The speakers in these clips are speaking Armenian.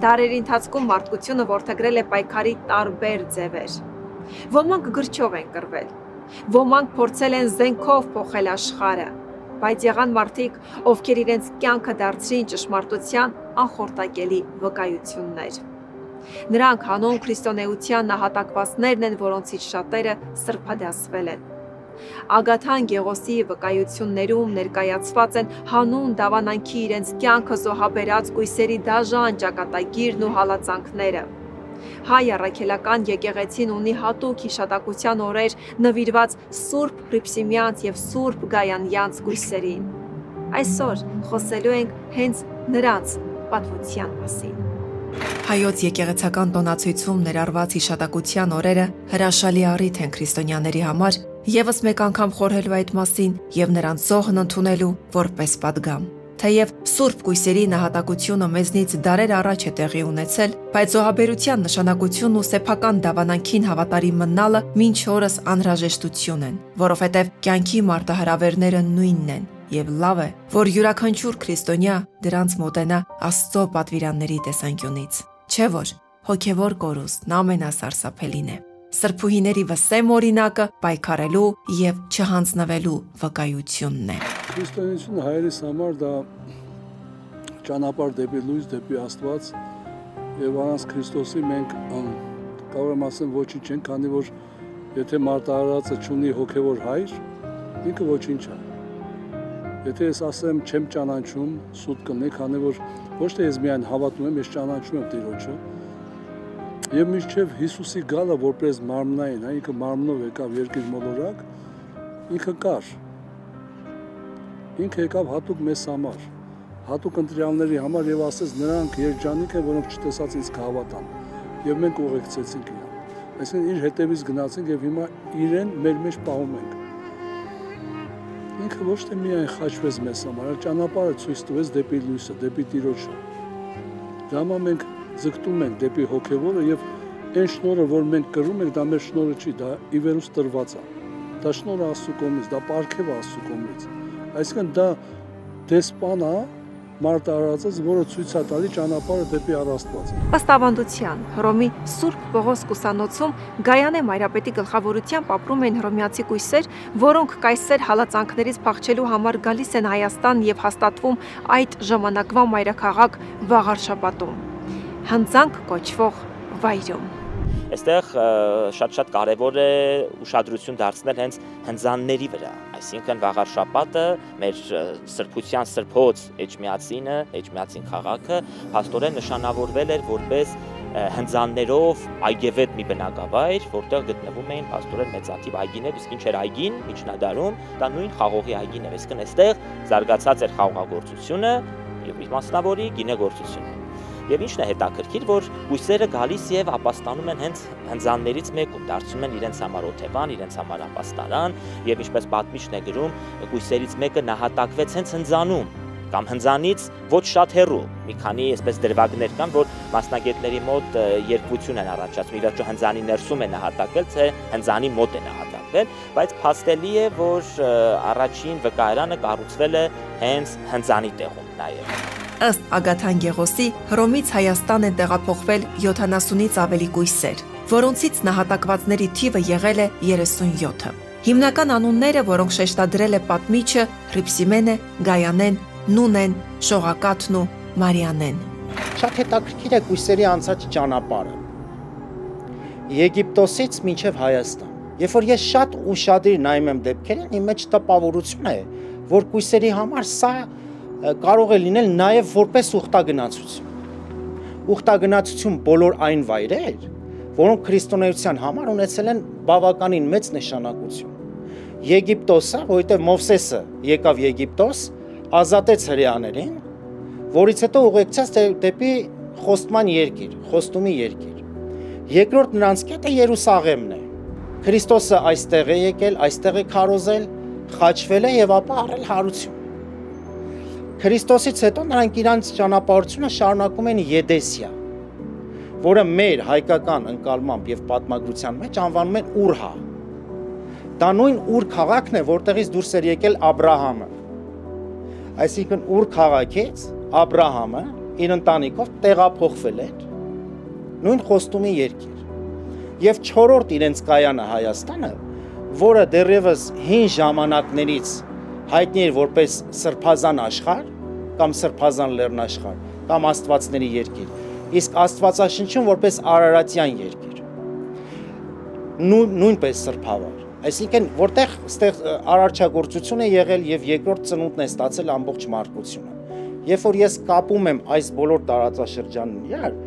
Դարերի ընթացքում մարդկությունը որդեգրել է պայքարի տարբեր ձևեր։ Ոմանք գրչով են կռվել, ոմանք փորձել են զենքով փոխել աշխարհը, բայց եղան մարդիկ, ովքեր իրենց կյանքը դարձրին ճշմարտության անխորտակելի վկայություններ։ Նրանք հանուն քրիստոնեության նահատակվածներն են, որոնցից շատերը սրբադասվել են։ Ագաթան Գեղոսի վկայություններում ներկայացված են հանուն դավանանքի իրենց կյանքը զոհաբերած կույսերի դաժան ճակատագիրն ու հալածանքները։ Հայ առաքելական եկեղեցին ունի հատուկ հիշատակության օրեր նվիրված Սուրբ Հռիփսիմյանց և Սուրբ Գայանյանց կույսերին։ Այսօր խոսելու ենք հենց նրանց պատմության մասին։ Հայոց եկեղեցական տոնացույցում ներառված հիշատակության օրերը հրաշալի առիթ են քրիստոնյաների համար ևս մեկ անգամ խորհելու այդ մասին և նրանց զոհն ընդունելու որպես պատգամ։ Թեև Սուրբ կույսերի նահատակությունը մեզնից դարեր առաջ է տեղի ունեցել, բայց զոհաբերության նշանակությունն ու սեփական դավանանքին հավատարիմ մնալը մինչ օրս անհրաժեշտություն են, որովհետև կյանքի մարտահրավերները նույնն են, և լավ է, որ յուրաքանչյուր քրիստոնյա դրանց մոտենա Աստծո պատվիրանների տեսանկյունից, չէ՞ որ հոգևոր կորուստն ամենասարսափելին է։ Սրբուհիների վսեմ օրինակը պայքարելու և չհանձնվելու վկայությունն է։ Քրիստոնեությունը հայերիս համար դա ճանապարհ դեպի լույս, դեպի Աստված, եւ առանց Քրիստոսի մենք կարող եմ ասեմ ոչինչ չենք, քանի որ եթե մարտահրավերածը չունի հոգևոր հայր, ինքը ոչինչ է։ Եթե ես ասեմ չեմ ճանաչում, սուտ կլինի, քանի որ ոչ թե ես միայն հավատում եմ, ես ճանաչում եմ Տիրոջը։ Եվ մինչև Հիսուսի գալը որպես մարմնային, ինքը մարմնով եկավ երկիր մոլորակ, ինքը կար։ Ինքը եկավ հատուկ մեզ համար, հատուկ ընտրյալների համար եւ ասեց նրանք երջանիկ են, որոնք չտեսած ինձ կհավատան։ Եվ մենք ուղեկցեցինք իրան։ Այսինքն իր հետևից գնացինք եւ հիմա իրեն մեր մեջ պահում ենք։ Ինքը ոչ թե միայն խաչվեց մեզ համար, այլ ճանապարհը ցույց տվեց դեպի լույսը, դեպի Տիրոջը։ Դա համար մենք ձգտում ենք դեպի հոգևորը եւ այն շնորհը, որ մենք կրում ենք, դա մեր շնորհը չի, դա ի վերուս տրված է։ Դա շնորհը Աստծո կողմից, դա պարգև է Աստծո կողմից։ Այսինքն դա դեսպան է մարտահրավերածած, որը ցույց է տալի ճանապարհը դեպի առաստված։ Ըստ ավանդության, Հռոմի Սուրբ Պողոս Կուսանոցում Գայանե Մայրապետի գլխավորությամբ ապրում են հռոմեացի կույսեր, որոնք կայսեր հալածանքներից փախչելու համար գալիս են Հայաստան եւ հաստատվում այդ ժամանակվա մայրաքաղաք Վաղարշապատում, հնձանք կոչվող վայրում։ Այստեղ շատ կարևոր է ուշադրություն դարձնել հենց հնձանների վրա, այսինքն Վաղարշապատը, մեր սրբության սրբոց Էջմիածին քաղաքը փաստորեն նշանավորվել էր որպես հնձաններով այգևետ մի բնակավայր, որտեղ գտնվում էին փաստորեն մեծաթիվ այգիներ, իսկ ինչ էր այգին միջնադարում, դա նույն խաղողի այգին էր, այսինքն այստեղ զարգացած էր խաղողագործությունը եւ մասնավորի գինեգործությունը։ Եվ ինչն է հետաքրքիր, որ կույսերը գալիս եւ ապաստանում են հենց հնձաններից մեկում, դարձնում են իրենց համար օթևան, իրենց համար ապաստարան, եւ ինչպես պատմիչն է գրում, կույսերից մեկը նահատակվեց հենց հնձանում, կամ հնձանից ոչ շատ հեռու։ Մի քանի այսպես դրվագներ կան, որ մասնագետների մոտ երկվություն են առաջացնում, ի վերջո հնձանի ներսում է նահատակվել, թե հնձանի մոտ է նահատակվել, բայց փաստելի է, որ առաջին վկայարանը կառուցվել է հենց հնձանի տեղում նաեւ։ Ըստ Ագաթան Գեղոսի, Հռոմից Հայաստան են տեղափոխվել 70-ից ավելի կույսեր, որոնցից նահատակվածների թիվը եղել է 37-ը։ Հիմնական անունները, որոնք շեշտադրել է պատմիչը, Հռիփսիմեն է, Գայանեն, Նունեն, Շողակաթն ու Մարիանեն։ Շատ հետաքրքիր է կույսերի անցած ճանապարհը։ Եգիպտոսից մինչև Հայաստան։ Երբ որ ես շատ ուշադիր նայում եմ դեպքերին, իմ մեջ տպավորություն է, որ կույսերի համար սա կարող է լինել նաև որպես ուխտագնացություն։ Ուխտագնացություն բոլոր այն վայրեր, որոնք քրիստոնեության համար ունեցել են բավականին մեծ նշանակություն։ Եգիպտոսը, որովհետև Մովսեսը եկավ Եգիպտոս, ազատեց հրեաներին, որից հետո ուղեկցեց դեպի խոստման երկիր, խոստումի երկիր։ Երկրորդ նրանց կետը Երուսաղեմն է։ Քրիստոսը այստեղ է եկել, այստեղ է քարոզել, խաչվել է եւ ապա առել հարություն։ Քրիստոսից հետո նրանք իրանց ճանապարհությունը շարունակում են Եդեսիա, որը մեր հայկական ընկալմամբ եւ պատմագրության մեջ անվանում են Ուրհա։ Դա նույն Ուր քաղաքն է, որտեղից դուրս էր եկել Աբրահամը։ Այսինքն Ուր քաղաքից Աբրահամը իր ընտանիքով տեղափոխվել էր նույն խոստումի երկիր։ Եվ 4-րդ իրենց կայանը Հայաստանը, որը դեռևս հին ժամանակներից հայտնի էր որպես սրբազան աշխարհ կամ սրբազան լեռնաշխարհ կամ աստվածների երկիր, իսկ Աստվածաշնչում որպես արարատյան երկիր։ Նույնպես սրբավար։ Այսինքն որտեղ այստեղ արարչագործություն է եղել եւ երկրորդ ծնունդն է ստացել ամբողջ մարդկությունը։ Երբ որ ես կապում եմ այս բոլոր տարածաշրջանն իրար,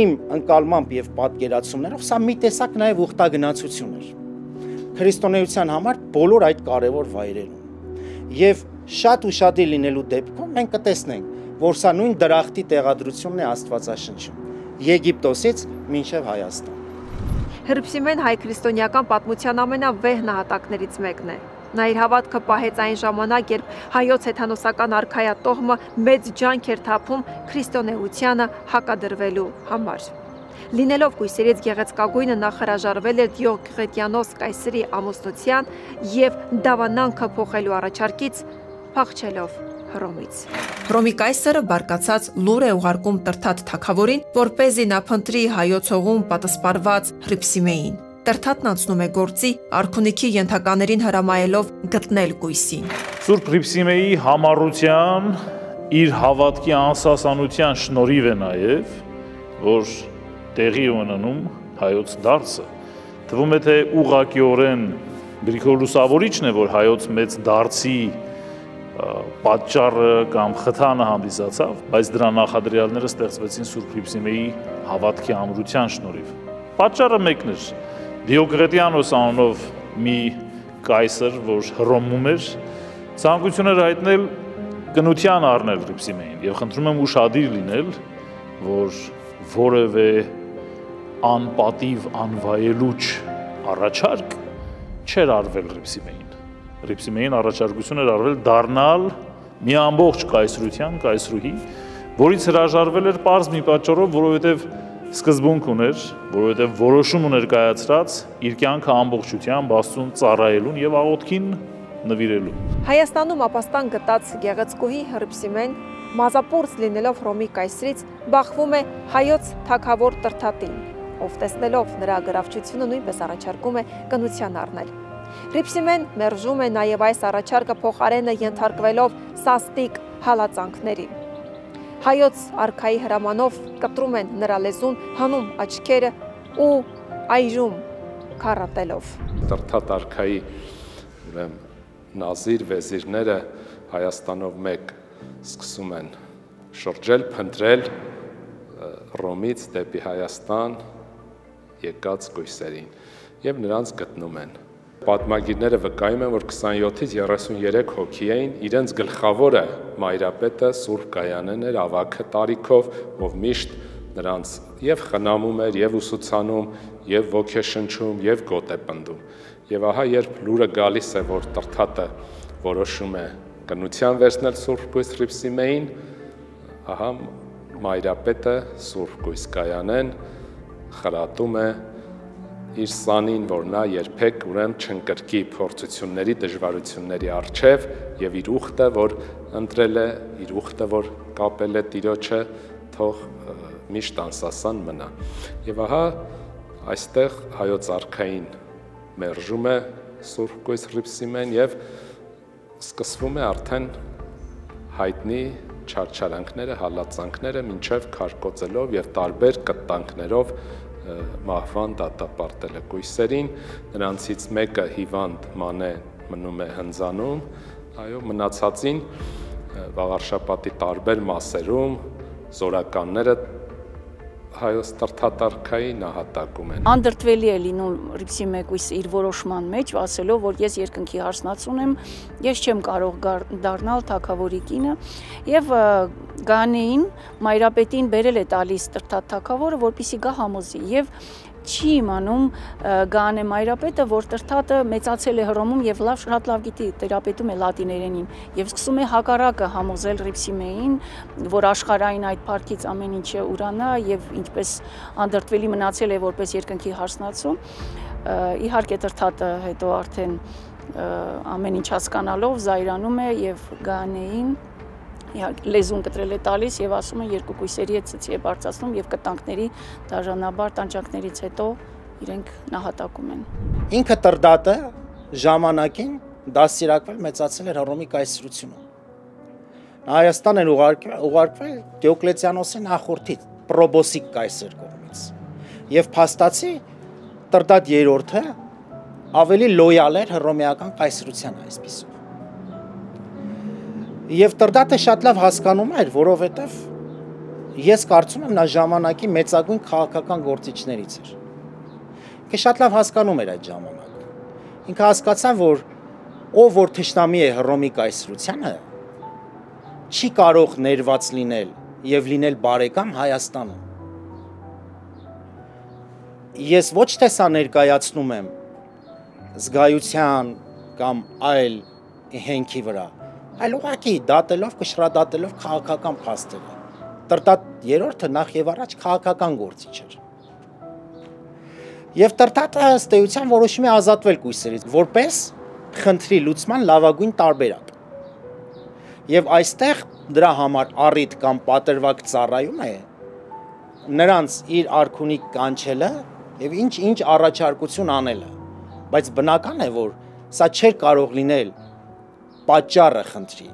իմ ընկալմամբ եւ պատկերացումներով սա մի տեսակ նաեւ ուխտագնացություն էր քրիստոնեության համար բոլոր այդ կարևոր վայրերում։ Եվ շատ ուշադիր լինելու դեպքում մենք կտեսնենք, որ սա նույն դրախտի տեղադրությունն է Աստվածաշնչում, Եգիպտոսից մինչև Հայաստան։ Հռիփսիմեն հայ քրիստոնեական պատմության ամենավեհ նահատակներից մեկն է։ Նա իր հավատքը պահեց այն ժամանակ, երբ հայոց հեթանոսական արքայատողմը մեծ ջանք էր թափում քրիստոնեությանը հակադրվելու համար։ Լինելով կույսերից գեղեցկագույնը նա հրաժարվել էր Դիոկլետիանոս կայսրի ամուսնության եւ դավանանքը փոխելու առաջարկից, փախչելով Հռոմից։ Հռոմի կայսրը բարկացած լուր է ուղարկում Տրթատ թագավորին, որպեսզի նա փնտրի հայոց հողում պատասպարված Հռիփսիմեին։ Տրթատն անցնում է գործի, արքունիքի ենթականերին հրամայելով գտնել կույսին։ Սուրբ Հռիփսիմեի համառության, իր հավատքի անսասանության շնորհիվ է նաև, որ տեղի ունենում հայոց դարձը։ Թվում է, թե ուղղակիորեն Գրիգոր Լուսավորիչն է, որ հայոց մեծ դարձի պատճառը կամ խթանը հանդիսացավ, բայց դրա նախադրյալները ստեղծվեցին Սուրբ Հռիփսիմեի հավատքի ամրության շնորհիվ։ Պատճառը մեկն էր։ Դիոկլետիանոս անունով մի կայսր, որ Հռոմում էր, ցանկություն էր հայտնել կնության առնել Հռիփսիմեին եւ խնդրում եմ ուշադիր լինել, որ որևէ անպատիվ անվայելուչ առաջարկ չէր արվել Հռիփսիմեին։ Հռիփսիմեին առաջարկություն էր արվել դառնալ մի ամբողջ կայսրության կայսրուհի, որից հրաժարվել էր պարզ մի պատճառով, որովհետև սկզբունք ուներ, որովհետև որոշում ուներ կայացրած իր կյանքը ամբողջությամբ Աստծուն ծառայելուն եւ աղոթքին նվիրելու։ Հայաստանում ապաստան գտած գեղեցկուհի Հռիփսիմեն մազապուրս լինելով Հռոմի կայսրից բախվում է հայոց թագավոր Տրթատին, ով տեսնելով նրա գրավչությունը նույնպես առաջարկում է կնության առնել։ Հռիփսիմեն մերժում է նաև այս առաջարկը փոխարենը ենթարկվելով սաստիկ հալածանքների։ Հայոց արքայի հրամանով կտրում են նրա լեզուն, հանում աչքերը ու այժում քառատելով։ Տրթատ արքայի նազիր վեզիրները Հայաստանով մեկ սկսում են շրջել, փնտրել Հռոմից դեպի Հայաստան եկած կույսերին եւ նրանց գտնում են։ Պատմագիրները վկայում են, որ 27-ից 33 հոգի էին, իրենց գլխավորը մայրապետը Սուրբ Գայանեն էր, ավագը տարիքով, ով միշտ նրանց եւ խնամում էր, եւ ուսուցանում, եւ ոգեշնչում, եւ գոտ է պնդում։ Եվ ահա երբ լուրը գալիս է, որ Տրթատը որոշում է կնության վերցնել Սուրբ Կույս Հռիփսիմեին, ահա մայրապետը Սուրբ Կույս Գայանեն խրատում է իր սանին, որ նա երբեք ուրեմն չընկրկի փորձությունների, դժվարությունների առջև եւ իր ուխտը, որ ընտրել է, իր ուխտը, որ կապել է Տիրոջը, թող միշտ անսասան մնա։ Եվ ահա այստեղ հայոց արքային մերժում է Սուրբ Կույս Հռիփսիմեն եւ սկսվում է արդեն հայտնի չարչարանքները, հալածանքները մինչև քարկոծելով եւ տարբեր կտանքներով մահվան դատապարտել է կույսերին, նրանցից մեկը հիվանդ մանե մնում է հնձանում, այո, մնացածին վաղարշապատի տարբեր մասերում զորականները հայոց տրթատարքայի նահատակում են։ Անդրդվելի է լինում Հռիփսիմե կույսը իր որոշման մեջ, ասելով, որ ես երկնքի հարսնացուն եմ, ես չեմ կարող դառնալ թագավորի կինը, եւ Գանեին մայրապետին բերել է տալիս Տրթատ թագավորը, որպեսզի գա համոզի, եւ չի իմանում Գանե մայրապետը, որ Տրթատը մեծացել է Հռոմում եւ շատ լավ գիտի տերապետում է լատիներենին եւ սկսում է հակառակը համոզել Հռիփսիմեին, որ աշխարհային այդ парքից ամեն ինչը ուրանա եւ ինչպես անդրդվելի մնացել է որպես երկնքի հարսնացու։ Իհարկե Տրթատը հետո արդեն ամեն ինչ հասկանալով զայրանում է եւ Գանեին լեզուն կտրել է տալիս եւ ասում է երկու կույսերի հետ ցցի է բարձրացնում եւ կտանքների դաժանաբար տանջանքներից հետո իրենք նահատակում են։ Ինքը Տրդատը ժամանակին դաստիարակվել մեծացել էր Հռոմի կայսրությունում։ Հայաստան են ուղարկվել Դիոկլետիանոսի նախորդի Պրոբոսիկ կայսր կողմից։ Եվ փաստացի Տրդատ երրորդը ավելի լոյալ էր հռոմեական կայսրության այսպիսով։ Եվ Տրդատը շատ լավ հասկանում էր, որովհետև ես կարծում եմ նա ժամանակի մեծագույն քաղաքական գործիչներից էր։ Ինքը շատ լավ հասկանում էր այդ ժամանակը։ Ինքը հասկացավ, որ ով որ թշնամի է Հռոմի կայսրությանը, չի կարող ներված լինել եւ լինել բարեկամ Հայաստանում։ Ես ոչ թե սա ներկայացնում եմ զգայության կամ այլ հենքի վրա, այլ ուղղակի դատելով, կշռադատելով քաղաքական փաստերը։ Տրդատ երրորդը նախ եւ առաջ քաղաքական գործիչ էր։ Եվ Տրդատը ըստ էության որոշում է ազատվել կույսերից, որպես խնդրի լուծման լավագույն տարբերակ։ Եվ այստեղ դրա համար առիթ կամ պատրվակ ծառայում է նրանց իր արքունիք կանչելը եւ ինչ առաջարկություն անելը, բայց բնական է, որ սա չէր կարող լինել պատճառը խնդրի,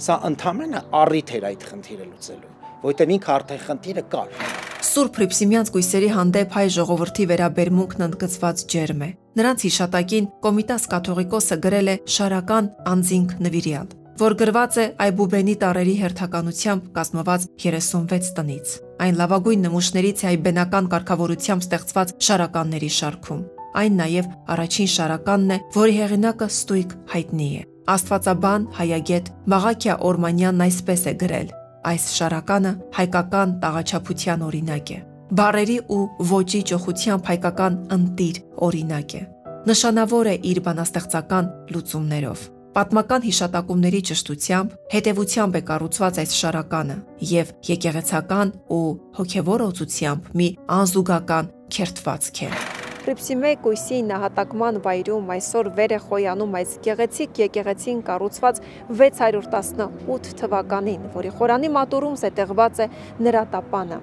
սա ընդհանրապես առիթ էր այդ խնդիրը լուծելու, որտեղ ինքը արդեն խնդիրը կար։ Սուրբ Հռիփսիմյանց կույսերի հանդեպ հայ ժողովրդի վերաբերմունքն ընդգծված ջերմ է։ Նրանց հիշատակին Կոմիտաս կաթողիկոսը գրել է շարական անձինք նվիրյալ, որ գրված է Այբուբենի տառերի հերթականությամբ կազմված 36 տնից։ Այն լավագույն նմուշներից է այբենական կարգավորությամբ ստեղծված շարականների շարքում։ Այն նաև առաջին շարականն է, որի հեղինակը ստույգ հայտնի է։ Աստվածաբան հայագետ Մաղաքիա Օրմանյանն այսպես է գրել. այս շարականը հայկական տաղաչափության օրինակ է։ Բառերի ու ոճի ճոխությամբ հայկական ընտիր օրինակ է։ Նշանավոր է իր բանաստեղծական լուծումներով։ Պատմական հիշատակումների ճշտությամբ, հետևությամբ է կառուցված այս շարականը եւ եկեղեցական ու հոգեվոր օծությամբ մի անզուգական քերթվածք է։ Հռիփսիմե կույսի նահատակման վայրում այսօր վեր է խոյանում այս գեղեցիկ եկեղեցին կառուցված 618 թվականին, որի խորանի մատուրում զետեղված է նրա տապանը։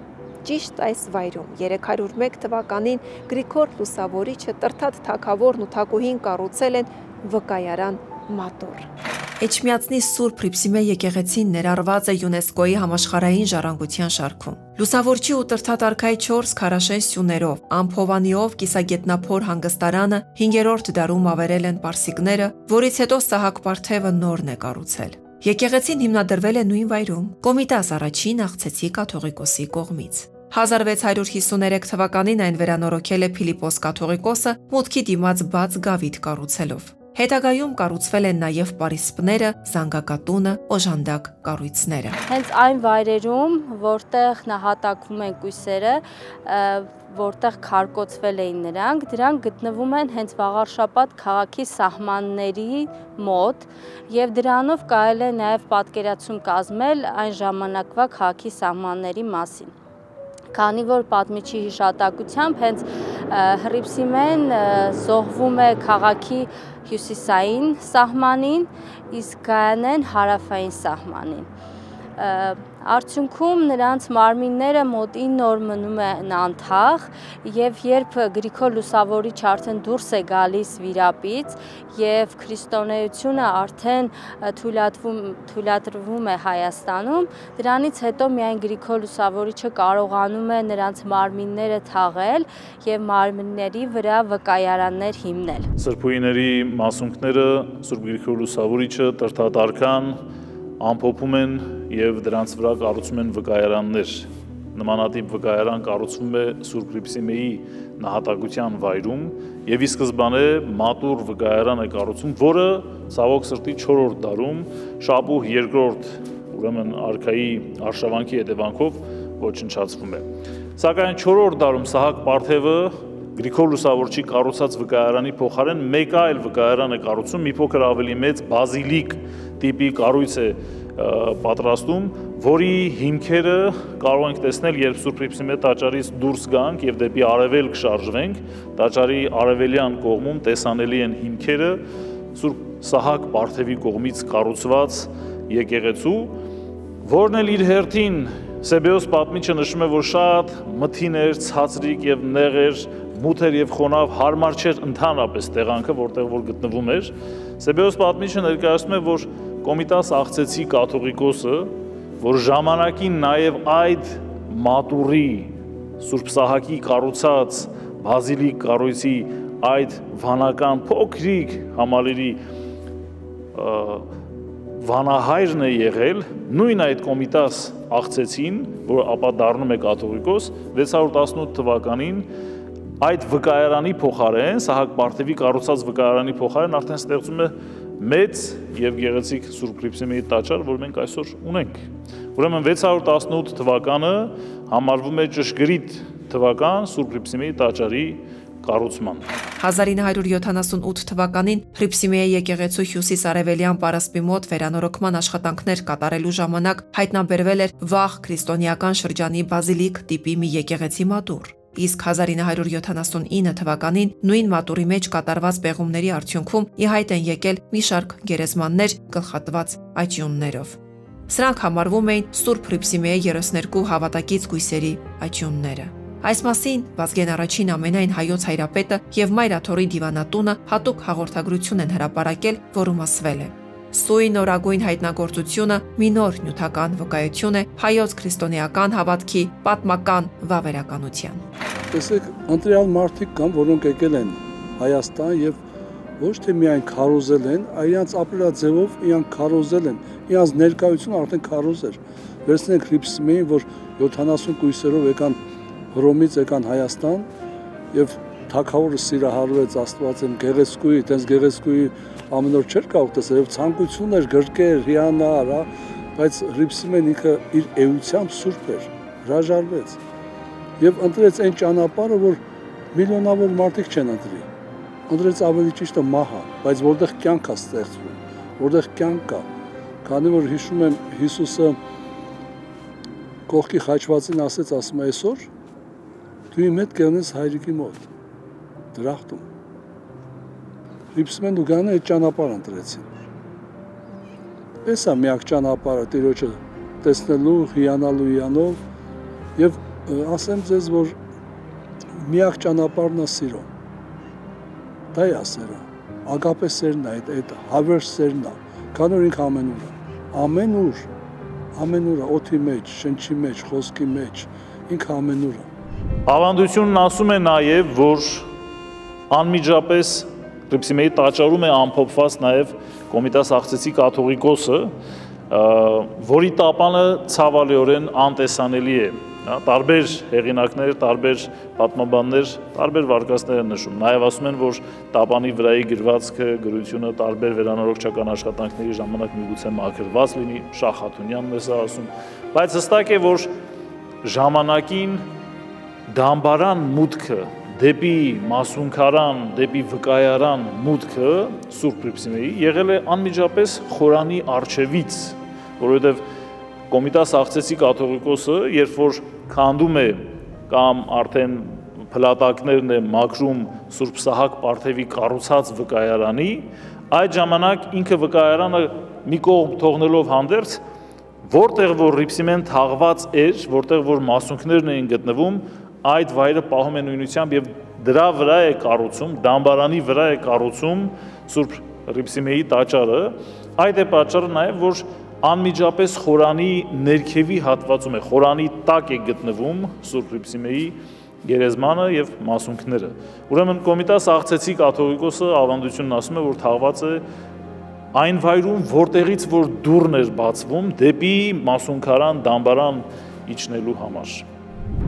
Ճիշտ այս վայրում 301 թվականին Գրիգոր Լուսավորիչը Տրդատ թագավորն ու թագուհին կառուցել են վկայարան մատուռ։ Էջմիածնի Սուրբ Հռիփսիմե եկեղեցին ներառված է ՅՈՒՆԵՍԿՕ-ի համաշխարհային ժառանգության շարքում։ Լուսավորչի ու Տրդատ արքայի 4 քարաշեն սյուներով, ամփովանիով կիսագետնափոր հանգստարանը 5-րդ դարում ավերել են պարսիկները, որից հետո Սահակ Պարթևը նորն է կառուցել։ Եկեղեցին հիմնադրվել է նույն վայրում Կոմիտաս առաջին աղցեցի կաթողիկոսի կողմից։ 1653 թվականին այն վերանորոգել է Փիլիպոս կաթողիկոսը մուտքի դիմաց բաց գավիթ կառուցելով։ Հետագայում կառուցվել են նաև պարիսպները, զանգակատունը, օժանդակ կառույցները։ Հենց այն վայրերում, որտեղ նահատակվում են կույսերը, որտեղ քարկոծվել էին դրանք գտնվում են հենց Վաղարշապատ քաղաքի սահմանների մոտ եւ դրանով կարելի է նաև պատկերացում կազմել այն ժամանակվա քաղաքի սահմանների մասին։ Քանի որ պատմիչի հիշատակությամբ հենց Հռիփսիմեն զոհվում է քաղաքի հյուսիսային սահմանին, իսկ Գայանեն հարավային սահմանին։ Արդյունքում նրանց մարմինները մոտ 9 օր մնում են անթաղ եւ երբ Գրիգոր Լուսավորիչը արդեն դուրս է գալիս վիրապից եւ քրիստոնեությունը արդեն թույլատրվում է Հայաստանում, դրանից հետո միայն Գրիգոր Լուսավորիչը կարողանում է նրանց մարմինները թաղել եւ մարմինների վրա վկայարաններ հիմնել։ Սրբուհիների մասունքները Սուրբ Գրիգոր Լուսավորիչը Տրդատ արքան ամփոփում են եւ դրանց վրա կառուցում են վկայարաններ։ Նմանատիպ վկայարան կառուցվում է Սուրբ Հռիփսիմեի նահատակության վայրում եւ ի սկզբանե մատուռ վկայարան է կառուցում, որը ցավոք սրտի 4-րդ դարում Շապուհ II, ուրեմն արքայի արշավանքի հետևանքով ոչնչացվում է։ Սակայն 4-րդ դարում Սահակ Պարթևը Գրիգոր Լուսավորչի կառուցած վկայարանի փոխարեն մեկ այլ վկայարան է կառուցում, մի փոքր ավելի մեծ բազիլիկ տիպի կառույց է պատրաստում, որի հիմքերը կարող ենք տեսնել, երբ Սուրբ Հռիփսիմե տաճարից դուրս գանք եւ դեպի արևելք շարժվենք, տաճարի արևելյան կողմում տեսանելի են հիմքերը Սուրբ Սահակ Պարթևի կողմից կառուցված եկեղեցու, որն էլ իր հերթին Սեբեոս պատմիչը նշում է, որ շատ մթին էր, ցածրիկ եւ նեղ էր, մութ էր եւ խոնավ, հարմար չէր ընդհանրապես տեղանքը, որտեղ որ գտնվում էր։ Սեբեոս պատմիչը ներկայացնում է, որ Կոմիտաս աղցեցի կաթողիկոսը, որ ժամանակին նաեւ այդ մատուրի Սուրբ Սահակի կառուցած բազիլիկ կառույցի այդ վանական փոքրիկ համալիրի վանահայրն է եղել, նույն այդ Կոմիտաս աղցեցին, որ ապա դառնում է կաթողիկոս, 618 թվականին այդ վկայարանի փոխարեն, Սահակ Պարթևի կառուցած վկայարանի փոխարեն արդեն ստեղծում է մեծ եւ գեղեցիկ Սուրբ Հռիփսիմեի տաճար, որ մենք այսօր ունենք։ Ուրեմն 618 թվականը համարվում է ճշգրիտ թվական Սուրբ Հռիփսիմեի տաճարի կառուցման։ 1978 թվականին Հռիփսիմեի եկեղեցու հյուսիս-արևելյան պարսպի մոտ վերանորոգման աշխատանքներ կատարելու ժամանակ հայտնաբերվել էր վաղ քրիստոնեական շրջանի բազիլիկ տիպի մի եկեղեցի մատուռ։ Իսկ 1979 թվականին նույն մատուրի մեջ կատարված պեղումների արդյունքում ի հայտ են եկել մի շարք գերեզմաններ գլխատված աճյուններով։ Սրանք համարվում էին Սուրբ Հռիփսիմեի 32 հավատակից գույսերի աճյունները։ Այս մասին Վազգեն առաջին ամենայն հայոց հայրապետը եւ Մայրաթորի դիվանատունը հատուկ հաղորդագրություն են հրապարակել, որում ասվել է. Սույն նորագույն հայտնագործությունը մի նոր նյութական վկայություն է հայոց քրիստոնեական հավատքի պատմական վավերականության։ Տեսեք, ընտրյալ մարդիկ կան, որոնք եկել են Հայաստան եւ ոչ թե միայն քարոզել են, այլ իրենց ապրելաձևով իրանք քարոզել են, իրենց ներկայությունը արդեն քարոզ էր։ Վերցնենք Հռիփսիմեին, որ 70 կույսերով եկան Հռոմից եկան Հայաստան եւ թագավորը սիրահարվեց Աստվածին գեղեցկուի, այդպես գեղեցկուի ամեն օր չէր կարող տեսնել, եւ ցանկություն էր գրկեր, հիանալ, բայց Հռիփսիմեն ինքը իր էությամբ սուրբ էր, հրաժարվեց եւ ընտրեց այն ճանապարհը, որ միլիոնավոր մարդիկ չեն ընտրի։ Ընտրեց ավելի ճիշտը մահը, բայց որտեղ կյանք է ստեղծվում, որտեղ կյանք կա, քանի որ հիշում եմ Հիսուսը կողքի խաչվածին ասում է այսօր դու իմ հետ կենես հայրիկի մոտ, դրախտում։ Հռիփսիմեն ու Գանը այդ ճանապարհ ընտրեցին։ Էս է միակ ճանապարհը Տիրոջը տեսնելու, հիանալու իանով եւ ասեմ ձեզ, որ միակ ճանապարհն է սիրո։ Դա է սերը, ագապե սերն է, այդ հավեր սերն է, քանի որ ինքը ամենուր, օդի մեջ, շնչի մեջ, խոսքի մեջ, ինքը ամենուր է։ Ավանդությունն ասում է նաև, որ անմիջապես Հռիփսիմեի տաճարում է ամփոփված նաև Կոմիտաս աղցեցի կաթողիկոսը, որի տապանը ցավալիորեն անտեսանելի է։ Տարբեր հեղինակներ, տարբեր պատմաբաններ, տարբեր վարկածներ են նշում։ Նաև ասում են, որ տապանի վրայի գրվածքը, գրությունը տարբեր վերանորոգչական աշխատանքների ժամանակ միգուցե մաքրված լինի, Շահ Խաթունյանն է սա ասում, բայց հստակ է, որ ժամանակին դամբարան մուտքը դեպի մասունքարան, դեպի վկայարան մուտքը Սուրբ Հռիփսիմեի եղել է անմիջապես խորանի առջևից, որովհետև Կոմիտաս աղցեցի կաթողիկոսը, երբ որ քանդում է կամ արդեն փլատակներն է մաքրում Սուրբ Սահակ Պարթևի կառուցած վկայարանի, այդ ժամանակ ինքը վկայարանը մի կողմ թողնելով հանդերձ, որտեղ որ Հռիփսիմեն թաղված էր, որտեղ որ մասունքներն էին գտնվում, այդ վայրը պահում է նույնությամբ եւ դրա վրա է կառուցում, դամբարանի վրա է կառուցում Սուրբ Հռիփսիմեի տաճարը, այդ է պատճառը նաեւ, որ անմիջապես խորանի ներքևի հատվածում է, խորանի տակ է գտնվում Սուրբ Հռիփսիմեի գերեզմանը եւ մասունքները։ Ուրեմն Կոմիտաս աղցեցի կաթողիկոսը ավանդությունն ասում է, որ թաղված է այն վայրում, որտեղից որ դուռն էր բացվում դեպի մասունքարան, դամբարան իջնելու համար։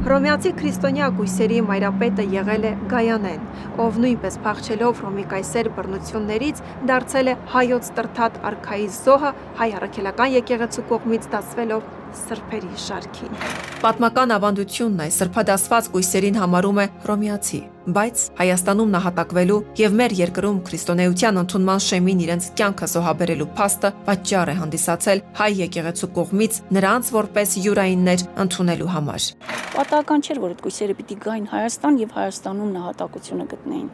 Հռոմեացի քրիստոնյա գույսերի մայրապետը եղել է Գայանեն, ով նույնպես փախչելով Հռոմի կայսեր բռնություններից դարձել է հայոց տրթատ արքայի զոհը հայ առաքելական եկեղեցու կողմից դասվելով սրբերի շարքին։ Պատմական ավանդությունն այս սրբադասված գույսերին համարում է հռոմեացի, բայց Հայաստանում նահատակվելու եւ մեր երկրում քրիստոնեության ընդունման շեմին իրենց կյանքը զոհաբերելու փաստը պատճառ է հանդիսացել հայ եկեղեցու կողմից նրանց որպես յուրայիններ ընդունելու համար։ Պատահական չէր, որ այդ գույսերը պիտի գային Հայաստան եւ Հայաստանում նահատակությունը գտնեին։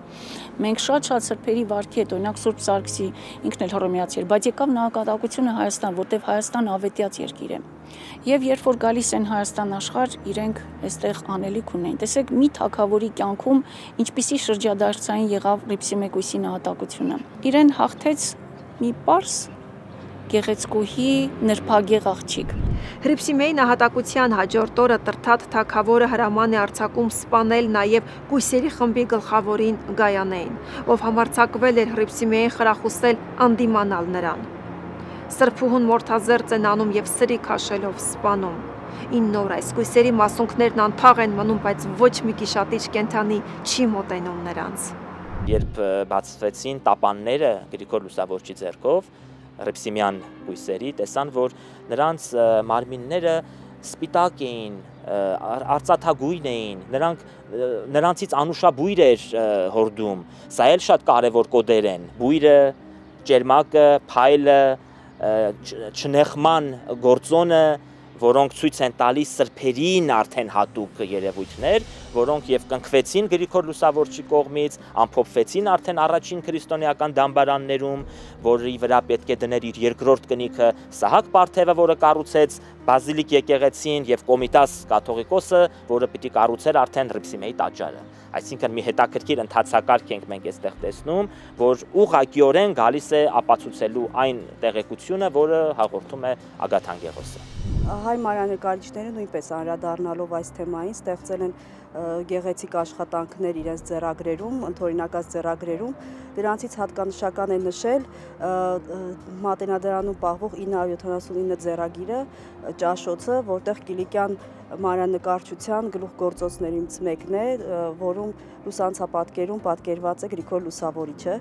Մենք շատ սրբերի վարքի հետ, օրինակ Սուրբ Սարգսի ինքն էլ հռոմեացի էր, բայց եկավ նահատակությունը Հայաստան, որտեղ Հայաստանը ավետյաց երկիր է։ Եվ երբ որ գալիս են Հայաստան աշխարհ, իրենք այստեղ անելիք ունեն։ Տեսեք, մի թագավորի կյանքում ինչպիսի շրջադարձային եղավ Հռիփսի Մեկույսի նահատակությունը։ Իրեն հաղթեց մի պարզ գեղեցկուհի նրբագեղ աղջիկ։ Հռիփսիմեի նահատակության հաջորդ օրը Տրթատ թագավորը հրաման է արձակում սպանել նաև Կույսերի խմբի գլխավորին Գայանեին, ով համարձակվել էր Հռիփսիմեին խրախուսել անդիմանալ նրան։ Սրբուհուն մորթազերծ են անում եւ սրի քաշելով սպանում։ 9 օր այս Կույսերի մասունքներն անթաղ են մնում, բայց ոչ մի գիշատիչ կենթանի չի մոտենում նրանց։ Երբ բացվեցին տապանները Գրիգոր Լուսավորչի ձեռքով, Հռիփսիմյան Կույսերի, տեսան, որ նրանց մարմինները սպիտակ էին, արծաթագույն էին, նրանցից անուշաբույր էր հորդում, սա էլ շատ կարևոր կոդեր են, բույրը, ճերմակը, փայլը, չնեղման գործոնը, որոնք ցույց են տալիս սրբերին արդեն հատուկ երևույթներ, որոնք եւ կնքվեցին Գրիգոր Լուսավորչի կողմից, ամփոփվեցին արդեն առաջին քրիստոնեական դամբարաններում, որի վրա պետք է դներ իր երկրորդ կնիքը Սահակ Պարթևը, որը կառուցեց Բազիլիկ եկեղեցին, եւ Կոմիտաս կաթողիկոսը, որը պիտի կառուցեր արդեն Հռիփսիմեի տաճարը։ Այսինքն մի հետաքրքիր ընթացակարգ ենք մենք այստեղ տեսնում, որ ուղղակիորեն գալիս է ապացուցելու այն տեղեկությունը, որը հաղորդում է Ագաթանգերոսը։ Հայ մանրանկարիչները նույնպես անդրադառնալով այս թեմային ստեղծել են գեղեցիկ աշխատանքներ իրենց ձեռագրերում, ընդօրինակած ձեռագրերում, դրանցից հատկանշական է նշել Մատենադարանում պահվող 979 ձեռագիրը, ճաշոցը, որտեղ Կիլիկյան մանրանկարչության գլուխգործոցներից մեկն է, որում լուսանցապատկերում պատկերված է Գրիգոր Լուսավորիչը։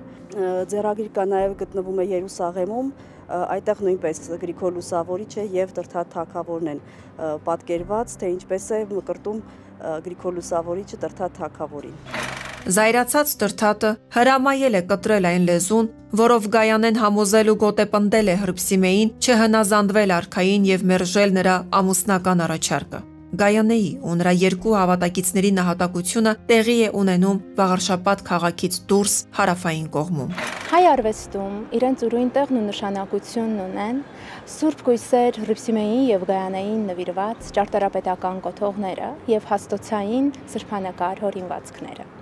Ձեռագիր կա նաև գտնվում է Երուսաղեմում, այդտեղ նույնպես Գրիգոր Լուսավորիչը եւ Տրթատ թագավորն են պատկերված, թե ինչպես է մկրտում Գրիգոր Լուսավորիչը Տրթատ թագավորին։ Զայրացած Տրթատը հրամայել է կտրել այն լեզուն, որով Գայանեն համոզել ու գոտեպնդել է Հռիփսիմեին չհնազանդվել արքային եւ մերժել նրա ամուսնական առաջարկը։ Գայանեի ու նրա երկու հավատակիցների նահատակությունը տեղի է ունենում Վաղարշապատ քաղաքից դուրս հարավային կողմում։ Հայ արվեստում իրենց ուրույն տեղն ու նշանակությունն ունեն Սուրբ Կույսեր Հռիփսիմեին եւ Գայանեին նվիրված ճարտարապետական կոթողները եւ հաստոցային սրբանկար հորինվածքները։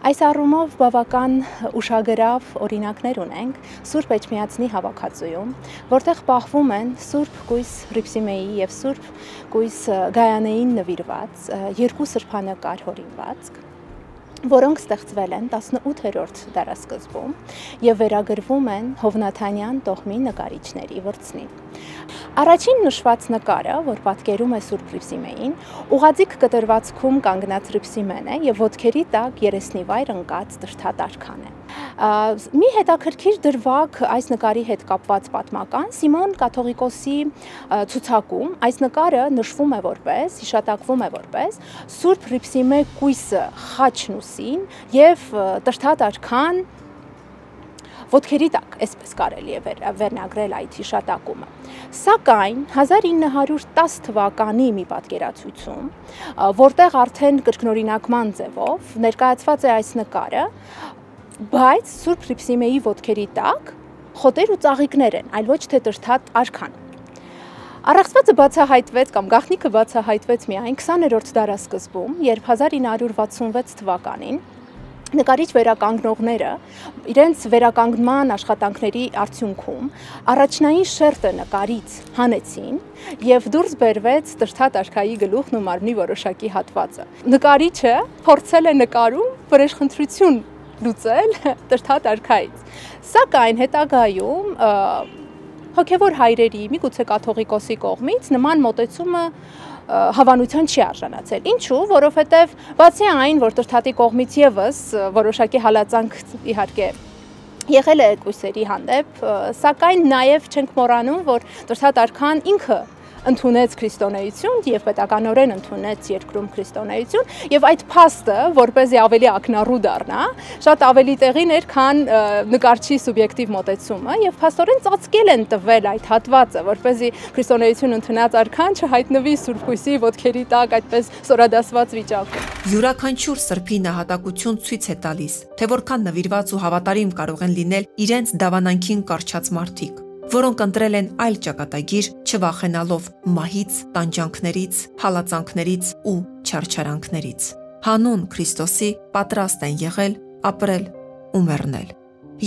Այս առումով բավական ուշագրավ օրինակներ ունենք Սուրբ Էջմիածնի հավաքածուում, որտեղ պահվում են Սուրբ Կույս Հռիփսիմեի եւ Սուրբ Կույս Գայանեին նվիրված երկու սրբանկար հորինվածք, որոնք ստեղծվել են 18-րդ դարասկզբում եւ վերագրվում են Հովնաթանյան տոհմի նկարիչների վրձնին։ Առաջին նշված նկարը, որ պատկերում է Սուրբ Հռիփսիմեին, ուղղաձիգ կտրվածքում կանգնած Հռիփսիմեն է եւ ոտքերի տակ երեսնիվայր ընկած Տրթատ արքան է։ Մի հետաքրքիր դրվագ այս նկարի հետ կապված պատմական Սիմոն կաթողիկոսի ցուցակում այս նկարը նշվում է որպես, հիշատակվում է որպես Սուրբ Հռիփսիմե Կույսը խաչն ուսին եւ Տրթատ արքան ոտքերի տակ, այսպես կարելի է վերնագրել այդ հիշատակումը։ Սակայն 1910 թվականի մի պատկերացույցում, որտեղ արդեն կրկնօրինակման ձևով ներկայացված է այս նկարը, բայց Սուրբ Հռիփսիմեի ոտքերի տակ խոտեր ու ծաղիկներ են, այլ ոչ թե Տրթատ արքան։ Առեղծվածը բացահայտվեց կամ գաղտնիքը բացահայտվեց միայն 20-րդ դարասկզբում, երբ 1966 թվականին նկարիչ վերականգնողները իրենց վերականգնման աշխատանքների արդյունքում առաջնային շերտը նկարից հանեցին եւ դուրս բերվեց Տրթատ արքայի գլուխն ու մարմնի որոշակի հատվածը։ Նկարիչը փորձել է նկարում վրեժխնդրություն լուծել Տրթատ արքայից, սակայն հետագայում հոգևոր հայրերի, միգուցե կաթողիկոսի կողմից նման մոտեցումը հավանության չի արժանացել։ Ինչու՞, որովհետև բացի այն, որ Տրթատի կողմից եւս որոշակի հալածանք իհարկե եղել է Կույսերի հանդեպ, սակայն նաև չենք մոռանում, որ Տրթատ արքան ինքը ընդունեց քրիստոնեություն եւ պետականորեն ընդունեց երկրում քրիստոնեություն եւ այդ փաստը, որպեսզի ավելի ակնառու դառնա, շատ ավելի տեղին էր, քան նկարչի սուբյեկտիվ մոտեցումը եւ փաստորեն ծածկել են տվել այդ հատվածը, որպեսզի քրիստոնեություն ընդունած արքան չհայտնվի Սուրբ Կույսի ոտքերի տակ այդպես սորադասված վիճակում։ Յուրաքանչյուր սրբի նահատակություն ցույց է տալիս, թե որքան նվիրված ու հավատարիմ կարող են լինել իրենց դավանանքին կառչած մարդիկ։ որոնք ընտրել են այլ ճակատագիր, չվախենալով մահից, տանջանքներից, հալածանքներից ու չարչարանքներից։ Հանուն Քրիստոսի պատրաստ են եղել ապրել ու մեռնել։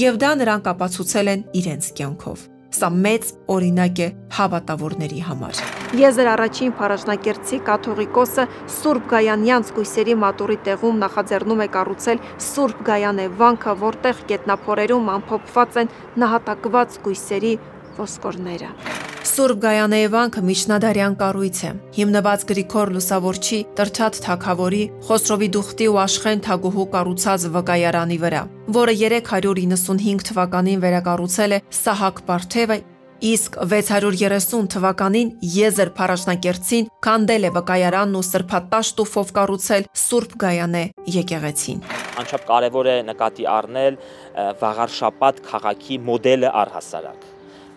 Եվ դա նրանք ապացուցել են իրենց կյանքով։ Սա մեծ օրինակ է հավատավորների համար։ Եզր առաջին փառաշնակերտցի կաթողիկոսը Սուրբ Գայանյանց կույսերի մատուրի տեղում նախաձեռնում է կառուցել Սուրբ Գայանե վանքը, որտեղ գետնափորերում ամփոփված են նահատակված կույսերի ոսկորները։ Սուրբ Գայանեի վանքը միջնադարյան կառույց է, հիմնված Գրիգոր Լուսավորչի, Տրչատ թագավորի, Խոսրովի Դուխտի ու Աշխեն Թագուհու կառուցած վկայարանի վրա, որը 395 թվականին վերակառուցել է Սահակ Պարթևը, իսկ 630 թվականին Եզր Փառաշնակերտցին քանդել է վկայարանն ու սրբատաշ տուֆով կառուցել Սուրբ Գայանե եկեղեցին։ Անչափ կարևոր է նկատի առնել Վաղարշապատ քաղաքի մոդելը առհասարակ։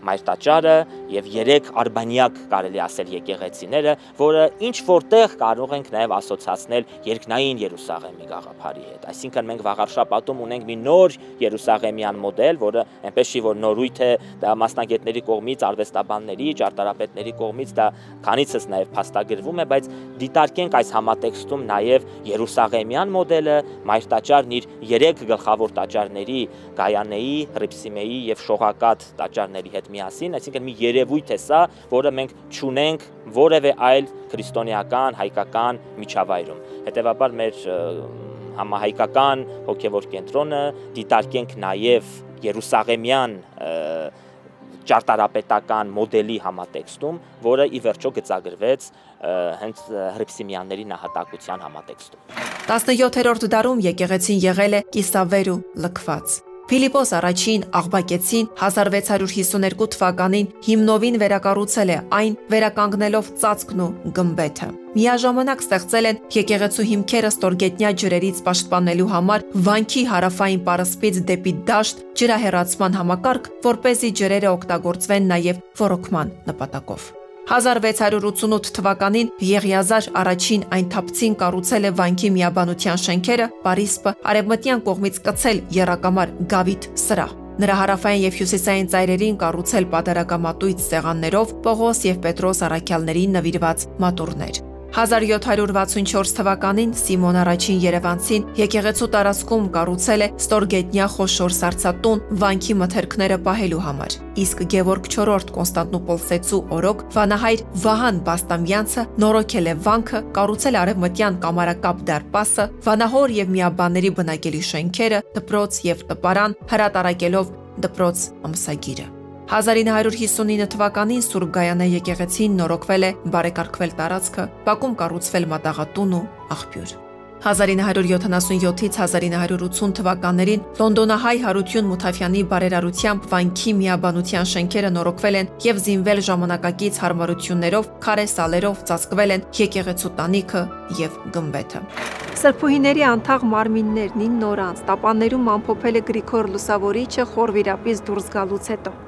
Մայր տաճարը եւ 3 արբանյակ կարելի ասել եկեղեցիները, որը ինչ որտեղ կարող ենք նաեւ ասոցացնել երկնային Երուսաղեմի գաղափարի հետ։ Այսինքն մենք Վաղարշապատում ունենք մի նոր Երուսաղեմյան մոդել, որը այնպես չի որ նորույթ է, դա մասնագետների կողմից, արվեստաբանների, ճարտարապետների կողմից դա քանիցս նաեւ փաստագրվում է, բայց դիտարկենք այս համատեքստում նաեւ Երուսաղեմյան մոդելը, Մայր տաճարն իր 3 գլխավոր տաճարների՝ Գայանեի, Հռիփսիմեի եւ Շողակաթ տաճարների հետ միասին, այսինքն մի երևույթ է սա, որը մենք չունենք որևէ այլ քրիստոնեական, հայկական միջավայրում։ Հետևաբար մեր համահայկական հոգևոր կենտրոնը դիտարկենք նաև Երուսաղեմյան ճարտարապետական մոդելի համատեքստում, որը ի վերջո գծագրվեց հենց Հռիփսիմյանների նահատակության համատեքստում։ 17-րդ դարում եկեղեցին եղել է կիսավեր ու լքված։ Փիլիպոս առաջին Աղբակեցին 1652 թվականին հիմնովին վերակառուցել է այն, վերականգնելով ծածկն ու գմբեթը։ Միաժամանակ ստեղծել են եկեղեցու հիմքերը ստորգետնյա ջրերից պաշտպանելու համար վանքի հարավային պարսպից դեպի դաշտ ջրահեռացման համակարգ, որպեսզի ջրերը օգտագործվեն նաև ոռոգման նպատակով։ 1688 թվականին Եղիազար առաջին այն թափցին կառուցել է վանքի միաբանության շենքերը, Պարիսպը արևմտյան կողմից կցել եռակամար գավիթ սրահ։ Նրա հարավային եւ հյուսիսային ծայրերին կառուցել պատարագամատույց սեղաններով Պողոս եւ Պետրոս առաքյալներին նվիրված մատուրներ։ 1764 թվականին Սիմոն առաջին Երևանցին եկեղեցու տարածքում կառուցել է ստորգետնյա խոշոր սառցատուն վանքի մթերքները պահելու համար, իսկ Գևորգ IV Կոնստանտինոպոլսեցու օրոք վանահայր Վահան Բաստամյանցը նորոգել է վանքը, կառուցել արևմտյան կամարակապ դարպասը, վանահոր եւ միաբանների բնակելի շենքերը, դպրոց եւ տպարան, հրատարակելով դպրոց ամսագիրը։ 1959 թվականին Սուրբ Գայանե եկեղեցին նորոգվել է, բարեկարգվել տարածքը, Բաքում կառուցվել մատաղատուն ու աղբյուր։ 1977-ից 1980 թվականներին Լոնդոնահայ Հարություն Մութաֆյանի բարերարությամբ վանքի միաբանության շենքերը նորոգվել են եւ զինվել ժամանակակից հարմարություններով, քարե սալերով ծածկվել են եկեղեցու տանիքը եւ գմբեթը։ Սրբուհիների անթաղ մարմիններն 9 օր անց տապաններում ամփոփել է Գրիգոր Լուսավորիչը խորվիրապից դուրս գալուց հետո։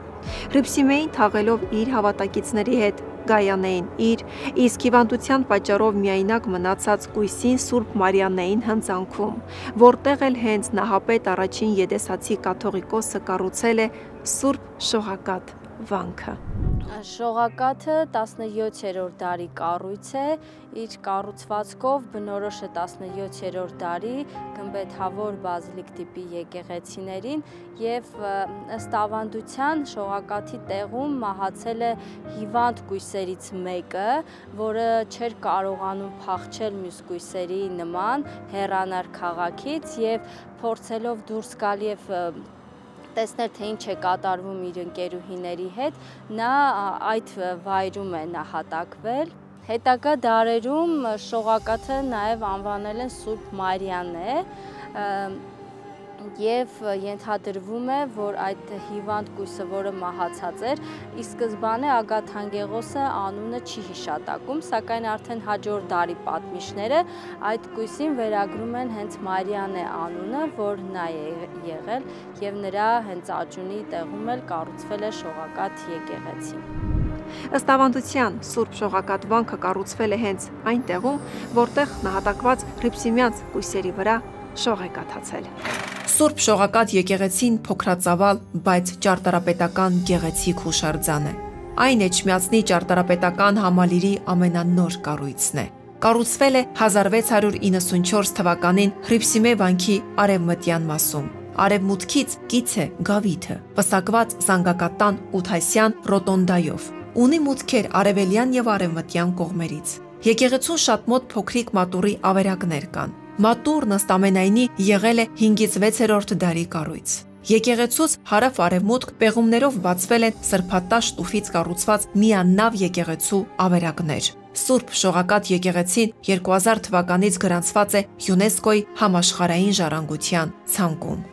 Հռիփսիմեին թաղելով իր հավատակիցների հետ Գայանեին իր, իսկ հիվանդության պատճառով միայնակ մնացած կույսին Սուրբ Մարիանեին հնձանքում, որտեղ էլ հենց նահապետ առաջին Եդեսացի կաթողիկոսը կառուցել է Սուրբ Շողակաթ վանքը։ Շողակաթը 17-րդ դարի կառույց է, իր կառուցվածքով բնորոշ է 17-րդ դարի գմբեթավոր բազիլիկ տիպի եկեղեցիներին եւ ըստ ավանդության Շողակաթի տեղում մահացել է հիվանդ կույսերից մեկը, որը չէր կարողանում փախչել մյուս կույսերի նման հեռանալ քաղաքից եւ փորձելով դուրս գալ եւ տեսնել թե ինչ է կատարվում իր ընկերուհիների հետ, նա այդ վայրում է նահատակվել։ Հետագա դարերում Շողակաթը նաև անվանել են Սուրբ Մարիանե եւ ենթադրվում է, որ այդ հիվանդ կույսը, որը մահացած էր, ի սկզբանե Ագաթանգեղոսը անունը չի հիշատակում, սակայն արդեն հաջորդ դարի պատմիչները այդ կույսին վերագրում են հենց Մարիանե անունը, որ նա է եղել եւ նրա հենց աջունի տեղում էլ կառուցվել է Շողակաթ եկեղեցին։ Ըստ ավանդության Սուրբ Շողակաթ վանքը կառուցվել է հենց այն տեղում, որտեղ նահատակված Հռիփսիմյանց կույսերի վրա շող է կաթացել։ Սուրբ Շողակաթ եկեղեցին փոքրածավալ, բայց ճարտարապետական գեղեցիկ հուշարձան է։ Այն Էջմիածնի ճարտարապետական համալիրի ամենանոր կառույցն է։ Կառուցվել է 1694 թվականին Հռիփսիմե վանքի արևմտյան մասում։ Արևմուտքից կից է գավիթը, պսակված զանգակատան ութասյան ռոտոնդայով։ Ունի մուտքեր արևելյան եւ արևմտյան կողմերից։ Եկեղեցուն շատ մոտ փոքրիկ մատուռի ավերակներ կան։ Մատուռն ըստ ամենայնի եղել է 5-ից 6-րդ դարի կառույց։ Եկեղեցուց հարավ-արևմուտք պեղումներով բացվել են սրբատաշ տուֆից կառուցված միանավ եկեղեցու ավերակներ։ Սուրբ Շողակաթ եկեղեցին 2000 թվականից գրանցված է ՅՈՒՆԵՍԿՕ-ի համաշխարհային ժառանգության ցանկում։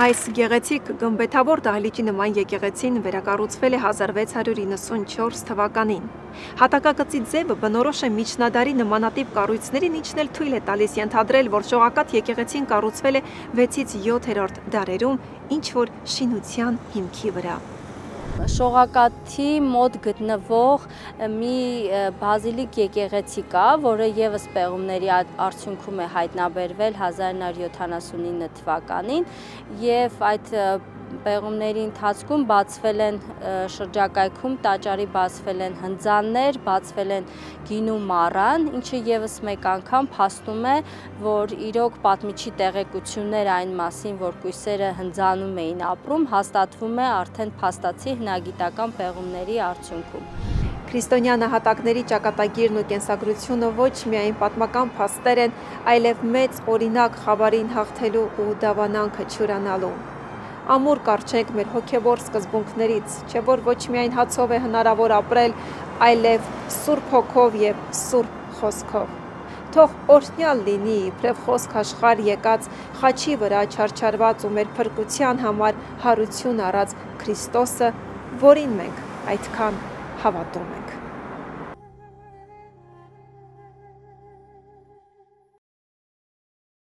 Այս գեղեցիկ գմբեթավոր դահլիճի նման եկեղեցին վերակառուցվել է 1694 թվականին։ Հատակագծի ձևը բնորոշ է միջնադարի նմանատիպ կառույցներին, ինչն էլ թույլ է տալիս ենթադրել, որ Շողակաթ եկեղեցին կառուցվել է 6-ից 7-րդ դարերում, ինչ որ շինության հիմքի վրա։ Շողակաթի մոտ գտնվող մի բազիլիկ եկեղեցի կա, որը եւս պեղումների արդյունքում է հայտնաբերվել 1979 թվականին եւ այդ պեղումների ընթացքում բացվել են շրջակայքում տաճարի բացվել են հնձաններ, բացվել են գինու մառան, ինչը եւս մեկ անգամ փաստում է, որ իրոք պատմիչի տեղեկություններ այն մասին, որ կույսերը հնձանում էին ապրում, հաստատվում է արդեն փաստացի հնագիտական պեղումների արդյունքում։ Քրիստոնյա նահատակների ճակատագիրն ու կենսագրությունը ոչ միայն պատմական փաստեր են, այլև մեծ օրինակ խավարին հաղթելու ու դավանանքը չուրանալու։ Ամուր կարճենք մեր հոգևոր սկզբունքներից, չէ որ ոչ միայն հացով է հնարավոր ապրել, այլև Սուրբ Հոգով եւ Սուրբ Խոսքով։ Թող օրհնյալ լինի իբրև խոսք աշխարհ եկած խաչի վրա չարչարված ու մեր փրկության համար հարություն առած Քրիստոսը, որին մենք այդքան հավատում ենք։